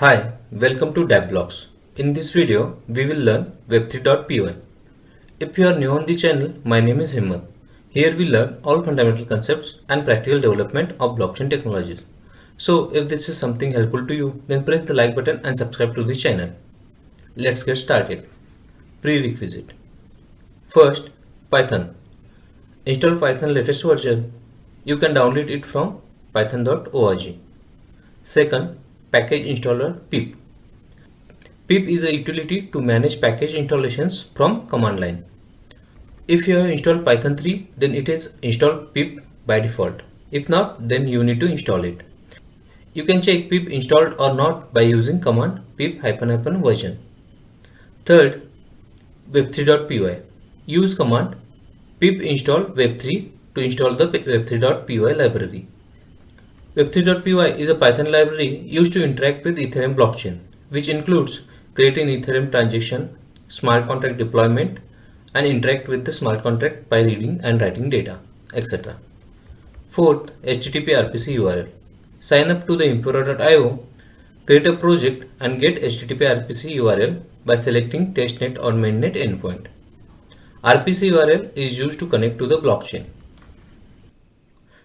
Hi, welcome to DappBlocks. In this video, we will learn web3.py. If you are new on the channel, my name is Himmat. Here we learn all fundamental concepts and practical development of blockchain technologies. So if this is something helpful to you, then press the like button and subscribe to the channel. Let's get started. Prerequisite. First, Python. Install Python latest version. You can download it from python.org. Second, package installer pip. Pip is a utility to manage package installations from command line. If you have installed Python 3, then it is installed pip by default. If not, then you need to install it. You can check pip installed or not by using command pip ---- version. Third, web3.py. Use command pip install web3 to install the web3.py library. Web3.py is a Python library used to interact with Ethereum blockchain, which includes creating Ethereum transaction, smart contract deployment, and interact with the smart contract by reading and writing data, etc. Fourth, HTTP RPC URL. Sign up to the Impero.io, create a project and get HTTP RPC URL by selecting testnet or mainnet endpoint. RPC URL is used to connect to the blockchain.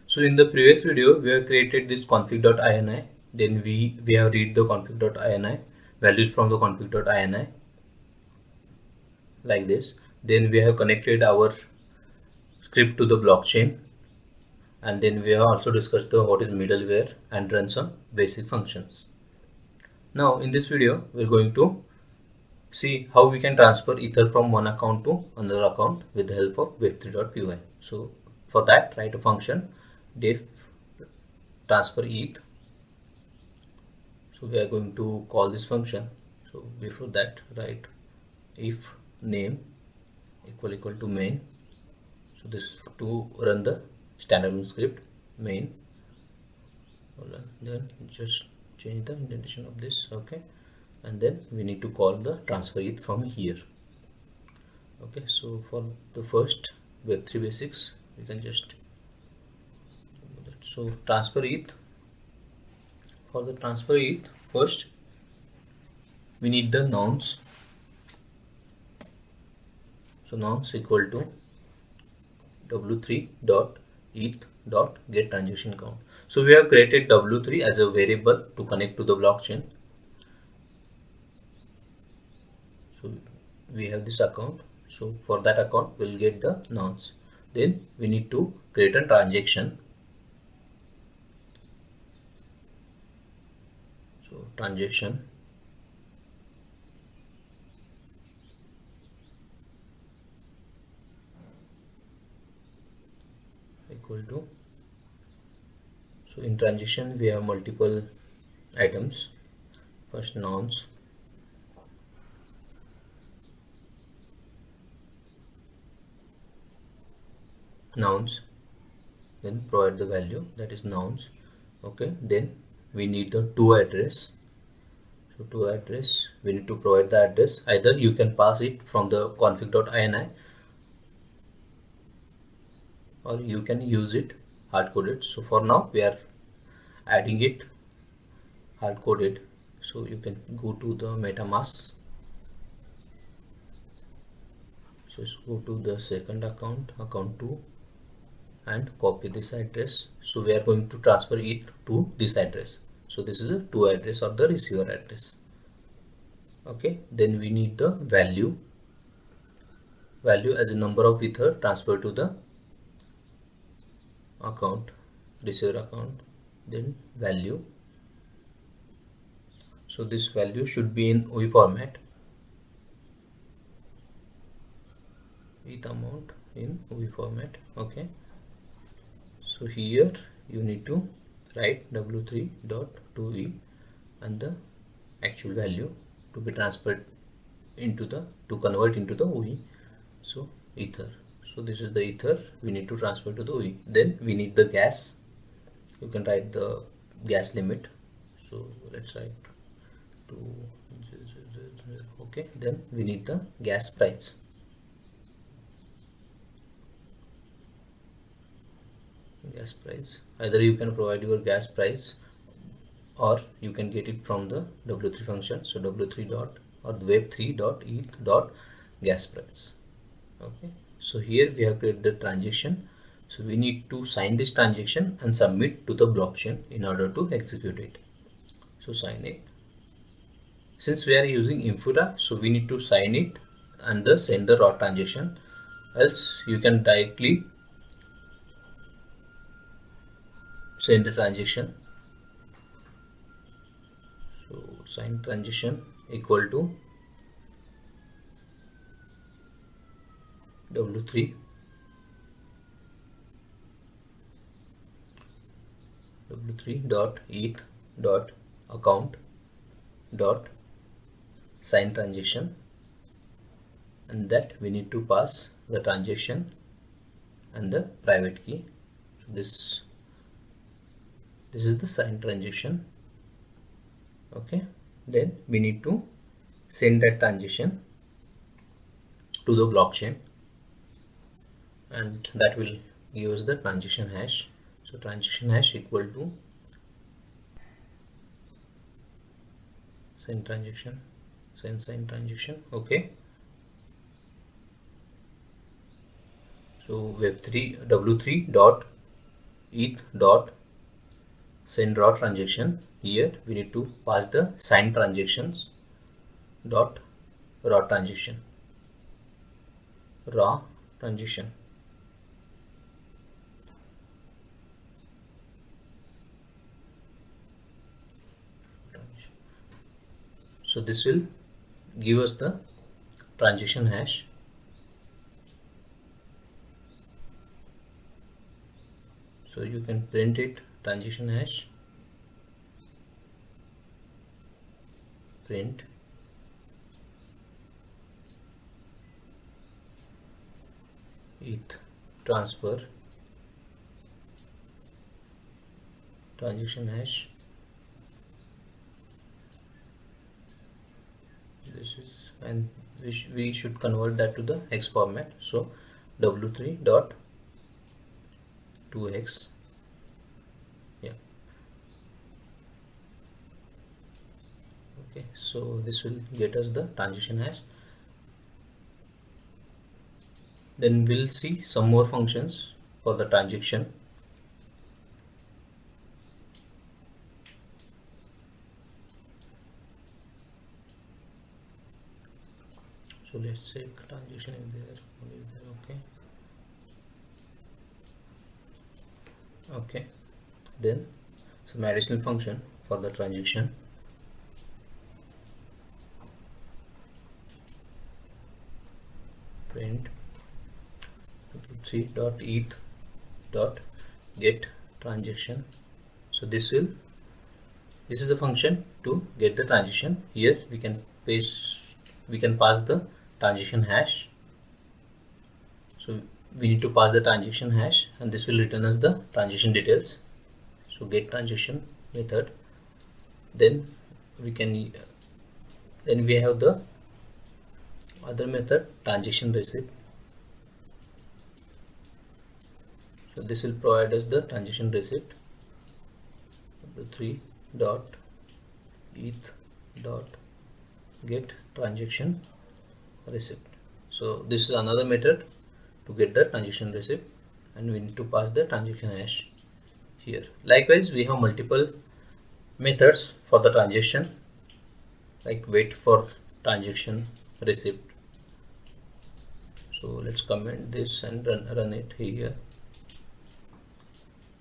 So in the previous video, we have created this config.ini. Then we have read the config.ini values from the config.ini like this. Then we have connected our script to the blockchain, and then we have also discussed what is middleware and run some basic functions. Now in this video, we're going to see how we can transfer ether from one account to another account with the help of web3.py. So for that, write a function def transfer ETH. So we are going to call this function. So before that, write if name equal to main. So this to run the standard script main. Hold on. Then just change the indentation of this. Okay, and then we need to call the transfer ETH from here. Okay, so for the first web3 basics, we can just so transfer ETH. For the transfer ETH, first we need the nonce. So nonce equal to w3.eth.get transaction count. So we have created w3 as a variable to connect to the blockchain. So we have this account. So for that account, we'll get the nonce. Then we need to create a transaction. So transaction equal to, so in transaction we have multiple items. First nonce, then provide the value, that is nonce. Okay, then we need the to address. So to address, we need to provide the address. Either you can pass it from the config.ini or you can use it hard coded. So for now we are adding it hard coded. So you can go to the MetaMask. So go to the second account 2, and copy this address. So we are going to transfer it to this address. So this is the to address or the receiver address. Okay, then we need the value as a number of ether transferred to the account, receiver account, then value. So this value should be in OE format, ETH amount in OE format. Okay, so here you need to write w3.2e and the actual value to be transferred into the, to convert into the OE. So ether. So this is the ether we need to transfer to the OE. Then we need the gas. You can write the gas limit. So let's write to, okay, then we need the gas price. Either you can provide your gas price or you can get it from the w3 function. So w3 dot or web3 dot eth dot gas price. Okay, so here we have created the transaction. So we need to sign this transaction and submit to the blockchain in order to execute it. So sign it. Since we are using Infura, so we need to sign it and send the raw transaction. Else you can directly send the transaction. So sign transaction equal to w3 dot eth dot account dot sign transaction, and that we need to pass the transaction and the private key. So this is the signed transaction. Okay, then we need to send that transaction to the blockchain, and that will give us the transaction hash. So transaction hash equal to send transaction, send signed transaction. Okay, so web3 w3 dot eth dot send raw transaction. Here we need to pass the signed transactions dot raw transaction, raw transaction. So this will give us the transaction hash. So you can print it, transaction hash, print ETH transfer transaction hash. This is, and we should convert that to the hex format. So w3 dot 2x. Yeah. Okay, so this will get us the transaction hash. Then we'll see some more functions for the transaction. So let's say transaction is there. Okay. Okay, then some additional function for the transaction. Print 3 dot eth dot get transaction. So this is a function to get the transaction. Here we can pass the transaction hash. So we need to pass the transaction hash, and this will return us the transaction details. So get transaction method. Then we have the other method, transaction receipt. So this will provide us the transaction receipt. 3 dot eth dot get transaction receipt. So this is another method to get the transaction receipt, and we need to pass the transaction hash here. Likewise, we have multiple methods for the transaction, like wait for transaction receipt. So let's comment this and run it here.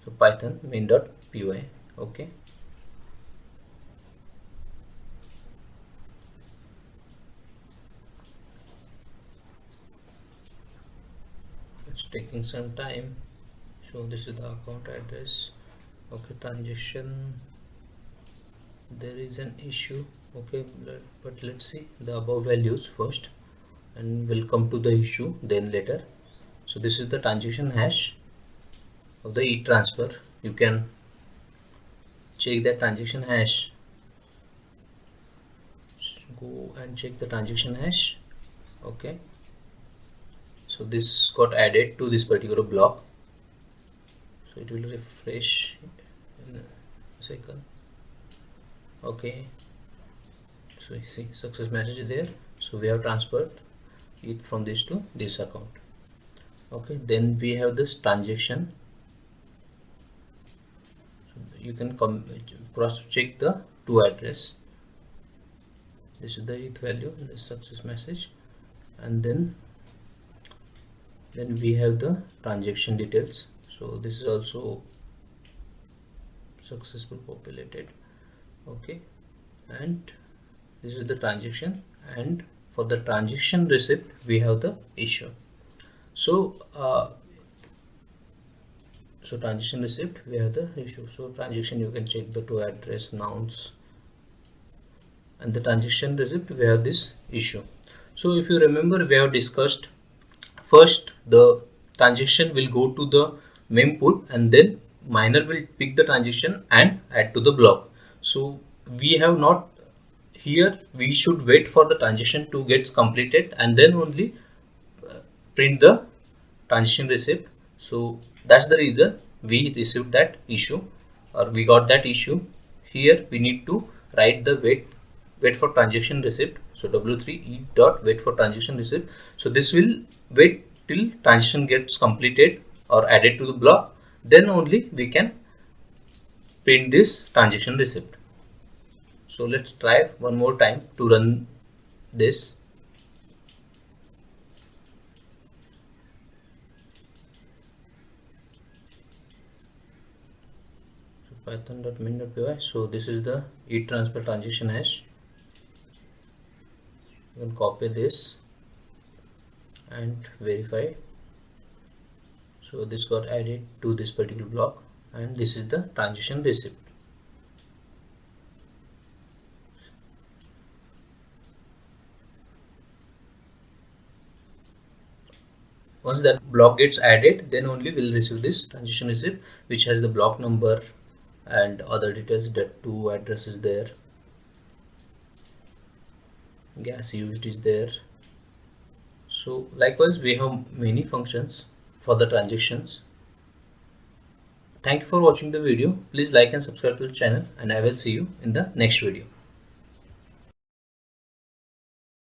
So python main.py. Okay, it's taking some time. So this is the account address. Okay, transaction, there is an issue. Okay, but let's see the above values first, and we'll come to the issue then later. So this is the transaction hash of the e-transfer. You can check the transaction hash. Go and check the transaction hash. Okay, so this got added to this particular block. So it will refresh in a second. Okay, so you see success message there. So we have transferred it from this to this account. Okay, then we have this transaction. You can come cross check the two address. This is the ETH value, this success message, and then we have the transaction details. So this is also successful populated. Okay, and this is the transaction, and for the transaction receipt we have the issue. So so transaction receipt we have the issue. So transaction, you can check the two address nouns, and the transaction receipt we have this issue. So if you remember, we have discussed first the transaction will go to the mempool, and then miner will pick the transaction and add to the block. So we have not, here we should wait for the transaction to get completed and then only print the transaction receipt. So that's the reason we received that issue, or we got that issue. Here we need to write the wait for transaction receipt. So w3 e dot wait for transaction receipt. So this will wait till transaction gets completed or added to the block, then only we can print this transaction receipt. So let's try one more time to run this. Python.min.py. So this is the ETH transfer transaction hash. You can copy this and verify. So this got added to this particular block, and this is the transaction receipt. Once that block gets added, then only we'll receive this transaction receipt, which has the block number and other details. That two address is there, gas used is there. So likewise we have many functions for the transactions. Thank you for watching the video. Please like and subscribe to the channel, and I will see you in the next video.